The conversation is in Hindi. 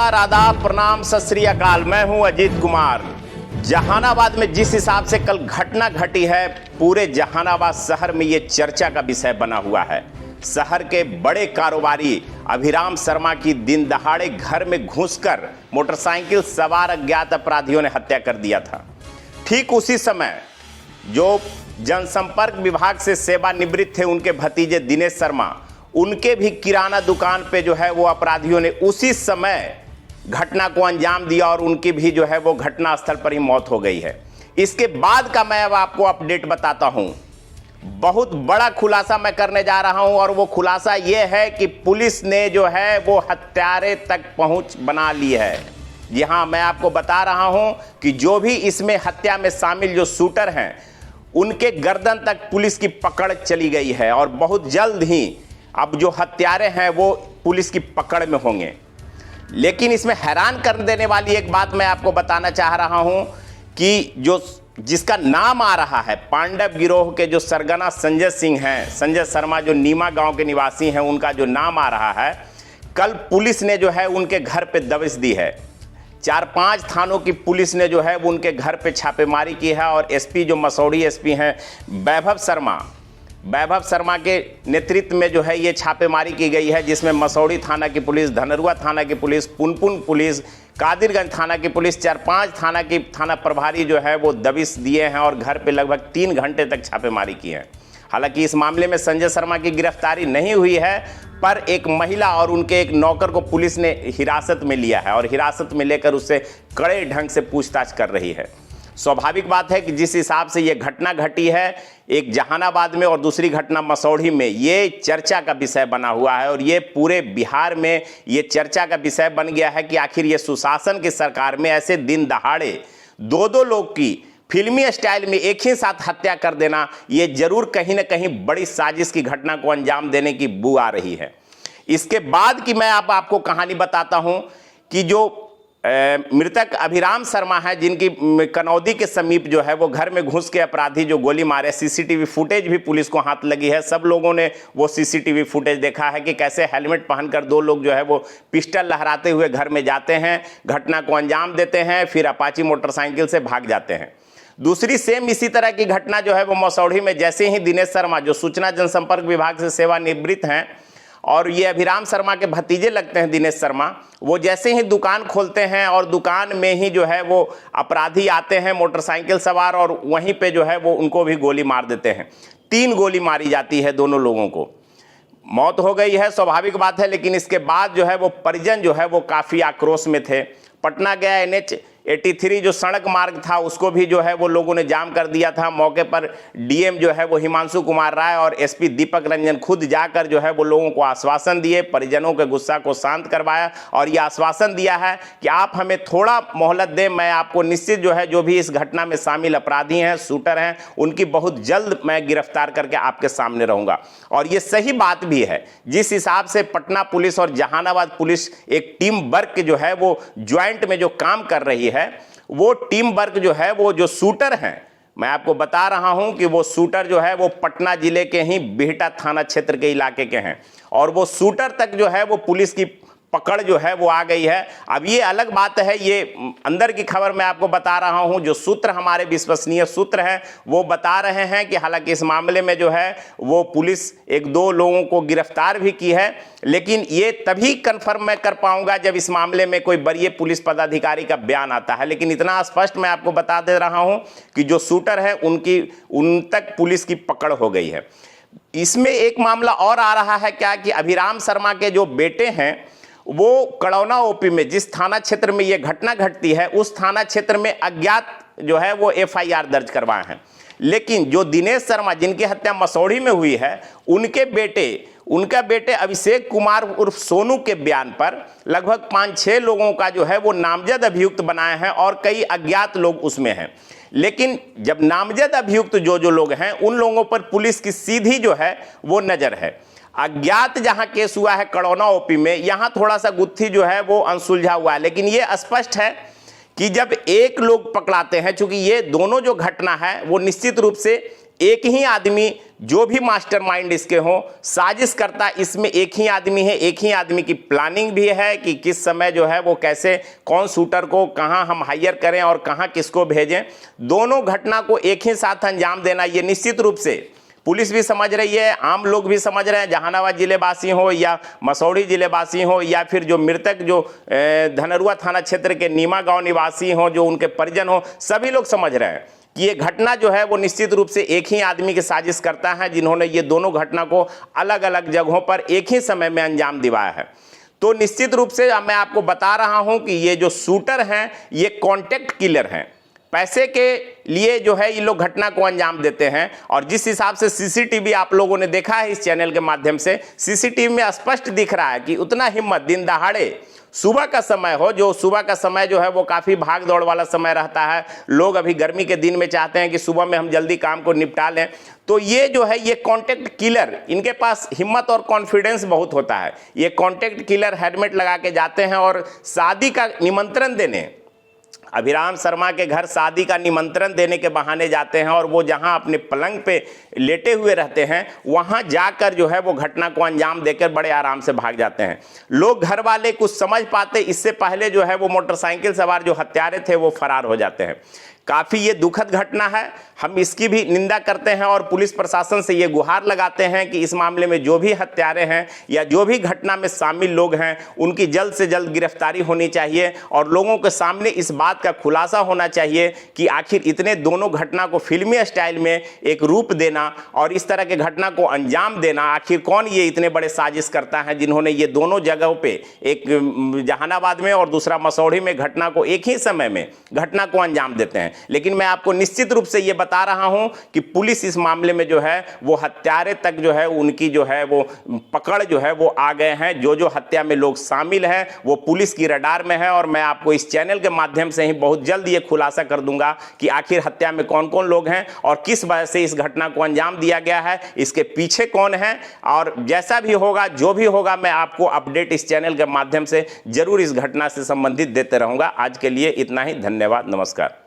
नमस्कार, आदाब, प्रणाम, सत श्री अकाल। मैं हूं अजीत कुमार। जहानाबाद में जिस हिसाब से कल घटना घटी है, पूरे जहानाबाद शहर में ये चर्चा का विषय बना हुआ है। शहर के बड़े कारोबारी अभिराम शर्मा की दिन दहाड़े घर में घुसकर मोटरसाइकिल सवार अज्ञात अपराधियों ने हत्या कर दिया था। ठीक उसी समय जो जनसंपर्क विभाग से सेवानिवृत्त थे उनके भतीजे दिनेश शर्मा, उनके भी किराना दुकान पे जो है वो अपराधियों ने उसी समय घटना को अंजाम दिया और उनकी भी जो है वो घटना स्थल पर ही मौत हो गई है। इसके बाद का मैं अब आपको अपडेट बताता हूं। बहुत बड़ा खुलासा मैं करने जा रहा हूं और वो खुलासा ये है कि पुलिस ने जो है वो हत्यारे तक पहुंच बना ली है। जी हां, मैं आपको बता रहा हूं कि जो भी इसमें हत्या में शामिल जो शूटर हैं, उनके गर्दन तक पुलिस की पकड़ चली गई है और बहुत जल्द ही अब जो हत्यारे हैं वो पुलिस की पकड़ में होंगे। लेकिन इसमें हैरान कर देने वाली एक बात मैं आपको बताना चाह रहा हूं कि जिसका नाम आ रहा है, पांडव गिरोह के जो सरगना संजय सिंह हैं, संजय शर्मा जो नीमा गांव के निवासी हैं, उनका जो नाम आ रहा है, कल पुलिस ने जो है उनके घर पे दबिश दी है। 4-5 थानों की पुलिस ने जो है वो उनके घर पे छापेमारी की है और एसपी जो मसौढ़ी एसपी हैं वैभव शर्मा के नेतृत्व में जो है ये छापेमारी की गई है, जिसमें मसौढ़ी थाना की पुलिस, धनरुआ थाना की पुलिस, पुनपुन पुलिस, कादिरगंज थाना की पुलिस, 4-5 थाना की थाना प्रभारी जो है वो दबिश दिए हैं और घर पे लगभग 3 घंटे तक छापेमारी की है। हालांकि इस मामले में संजय शर्मा की गिरफ्तारी नहीं हुई है, पर एक महिला और उनके एक नौकर को पुलिस ने हिरासत में लिया है और हिरासत में लेकर उससे कड़े ढंग से पूछताछ कर रही है। स्वाभाविक बात है कि जिस हिसाब से ये घटना घटी है, एक जहानाबाद में और दूसरी घटना मसौढ़ी में, ये चर्चा का विषय बना हुआ है और ये पूरे बिहार में ये चर्चा का विषय बन गया है कि आखिर ये सुशासन की सरकार में ऐसे दिन दहाड़े 2-2 लोग की फिल्मी स्टाइल में एक ही साथ हत्या कर देना, ये जरूर कहीं ना कहीं बड़ी साजिश की घटना को अंजाम देने की बू आ रही है। इसके बाद की मैं आपको कहानी बताता हूं कि जो मृतक अभिराम शर्मा है, जिनकी कनौदी के समीप जो है वो घर में घुस के अपराधी जो गोली मारे, सीसीटीवी फुटेज भी पुलिस को हाथ लगी है। सब लोगों ने वो सीसीटीवी फुटेज देखा है कि कैसे हेलमेट पहनकर 2 लोग जो है वो पिस्टल लहराते हुए घर में जाते हैं, घटना को अंजाम देते हैं, फिर अपाची मोटरसाइकिल से भाग जाते हैं। दूसरी सेम इसी तरह की घटना जो है वो मसौढ़ी में, जैसे ही दिनेश शर्मा जो सूचना जनसंपर्क विभाग से सेवानिवृत्त हैं और ये अभिराम शर्मा के भतीजे लगते हैं दिनेश शर्मा, वो जैसे ही दुकान खोलते हैं और दुकान में ही जो है वो अपराधी आते हैं मोटरसाइकिल सवार और वहीं पे जो है वो उनको भी गोली मार देते हैं। 3 गोली मारी जाती है, दोनों लोगों को मौत हो गई है, स्वाभाविक बात है। लेकिन इसके बाद जो है वो परिजन जो है वो काफ़ी आक्रोश में थे। पटना गया NH 83 जो सड़क मार्ग था उसको भी जो है वो लोगों ने जाम कर दिया था। मौके पर डीएम जो है वो हिमांशु कुमार राय और एसपी दीपक रंजन खुद जाकर जो है वो लोगों को आश्वासन दिए, परिजनों के गुस्सा को शांत करवाया और ये आश्वासन दिया है कि आप हमें थोड़ा मोहलत दें, मैं आपको निश्चित जो है जो भी इस घटना में शामिल अपराधी हैं, शूटर हैं, उनकी बहुत जल्द मैं गिरफ्तार करके आपके सामने रहूँगा। और ये सही बात भी है, जिस हिसाब से पटना पुलिस और जहानाबाद पुलिस एक टीम वर्क जो है वो ज्वाइंट में जो काम कर रही है, वो टीम वर्क जो है वो जो शूटर हैं, मैं आपको बता रहा हूं कि वो शूटर जो है वो पटना जिले के ही बिहटा थाना क्षेत्र के इलाके के हैं और वो शूटर तक जो है वो पुलिस की पकड़ जो है वो आ गई है। अब ये अलग बात है, ये अंदर की खबर मैं आपको बता रहा हूं। जो सूत्र हमारे विश्वसनीय सूत्र हैं वो बता रहे हैं कि हालांकि इस मामले में जो है वो पुलिस 1-2 लोगों को गिरफ्तार भी की है, लेकिन ये तभी कंफर्म मैं कर पाऊंगा जब इस मामले में कोई वरीय पुलिस पदाधिकारी का बयान आता है। लेकिन इतना स्पष्ट मैं आपको बता दे रहा हूं कि जो शूटर है उन तक पुलिस की पकड़ हो गई है। इसमें एक मामला और आ रहा है क्या कि अभिराम शर्मा के जो बेटे हैं वो कड़ौना ओपी में, जिस थाना क्षेत्र में ये घटना घटती है, उस थाना क्षेत्र में अज्ञात जो है वो FIR दर्ज करवाए हैं। लेकिन जो दिनेश शर्मा जिनकी हत्या मसौढ़ी में हुई है, उनका बेटे अभिषेक कुमार उर्फ सोनू के बयान पर लगभग 5-6 लोगों का जो है वो नामजद अभियुक्त बनाए हैं और कई अज्ञात लोग उसमें हैं। लेकिन जब नामजद अभियुक्त जो लोग हैं, उन लोगों पर पुलिस की सीधी जो है वो नजर है। अज्ञात जहां केस हुआ है कड़ौना ओपी में, यहां थोड़ा सा गुत्थी जो है वो अनसुलझा हुआ है। लेकिन ये स्पष्ट है कि जब एक लोग पकड़ाते हैं, चूंकि ये दोनों जो घटना है वो निश्चित रूप से एक ही आदमी जो भी मास्टरमाइंड इसके हों, साजिश करता इसमें एक ही आदमी है। एक ही आदमी की प्लानिंग भी है कि किस समय जो है वो कैसे कौन शूटर को कहां हम हायर करें और कहां किसको भेजें। दोनों घटना को एक ही साथ अंजाम देना, ये निश्चित रूप से पुलिस भी समझ रही है, आम लोग भी समझ रहे हैं। जहानाबाद जिलेवासी हो या मसौढ़ी जिलेवासी हो या फिर जो मृतक जो धनरुआ थाना क्षेत्र के नीमा गांव निवासी हो, जो उनके परिजन हो, सभी लोग समझ रहे हैं कि ये घटना जो है वो निश्चित रूप से एक ही आदमी की साजिश करता है, जिन्होंने ये दोनों घटना को अलग अलग जगहों पर एक ही समय में अंजाम दिवाया है। तो निश्चित रूप से मैं आपको बता रहा हूं कि ये जो शूटर हैं ये कॉन्टेक्ट किलर हैं। पैसे के लिए जो है ये लोग घटना को अंजाम देते हैं। और जिस हिसाब से सीसीटीवी आप लोगों ने देखा है इस चैनल के माध्यम से, सीसीटीवी में स्पष्ट दिख रहा है कि उतना हिम्मत दिन दहाड़े सुबह का समय हो, जो सुबह का समय जो है वो काफ़ी भाग दौड़ वाला समय रहता है। लोग अभी गर्मी के दिन में चाहते हैं कि सुबह में हम जल्दी काम को निपटा लें। तो ये जो है ये कॉन्टेक्ट किलर, इनके पास हिम्मत और कॉन्फिडेंस बहुत होता है। ये कॉन्टेक्ट किलर हेलमेट लगा के जाते हैं और शादी का निमंत्रण देने, अभिराम शर्मा के घर शादी का निमंत्रण देने के बहाने जाते हैं और वो जहां अपने पलंग पे लेटे हुए रहते हैं वहां जाकर जो है वो घटना को अंजाम देकर बड़े आराम से भाग जाते हैं। लोग घर वाले कुछ समझ पाते इससे पहले जो है वो मोटरसाइकिल सवार जो हत्यारे थे वो फरार हो जाते हैं। काफ़ी ये दुखद घटना है, हम इसकी भी निंदा करते हैं और पुलिस प्रशासन से ये गुहार लगाते हैं कि इस मामले में जो भी हत्यारे हैं या जो भी घटना में शामिल लोग हैं उनकी जल्द से जल्द गिरफ्तारी होनी चाहिए और लोगों के सामने इस बात का खुलासा होना चाहिए कि आखिर इतने दोनों घटना को फिल्मी स्टाइल में एक रूप देना और इस तरह के घटना को अंजाम देना, आखिर कौन ये इतने बड़े साजिश करता है जिन्होंने ये दोनों जगहों पर, एक जहानाबाद में और दूसरा मसौढ़ी में, घटना को एक ही समय में घटना को अंजाम देते हैं। लेकिन मैं आपको निश्चित रूप से ये बता रहा हूं कि पुलिस इस मामले में जो है वो हत्यारे तक जो है उनकी जो है वो पकड़ जो है वो आ गए हैं। जो जो हत्या में लोग शामिल हैं वो पुलिस की रडार में है और मैं आपको इस चैनल के माध्यम से ही बहुत जल्द ये खुलासा कर दूंगा कि आखिर हत्या में कौन कौन लोग हैं और किस वजह से इस घटना को अंजाम दिया गया है, इसके पीछे कौन है। और जैसा भी होगा, जो भी होगा, मैं आपको अपडेट इस चैनल के माध्यम से जरूर इस घटना से संबंधित देते रहूंगा। आज के लिए इतना ही, धन्यवाद, नमस्कार।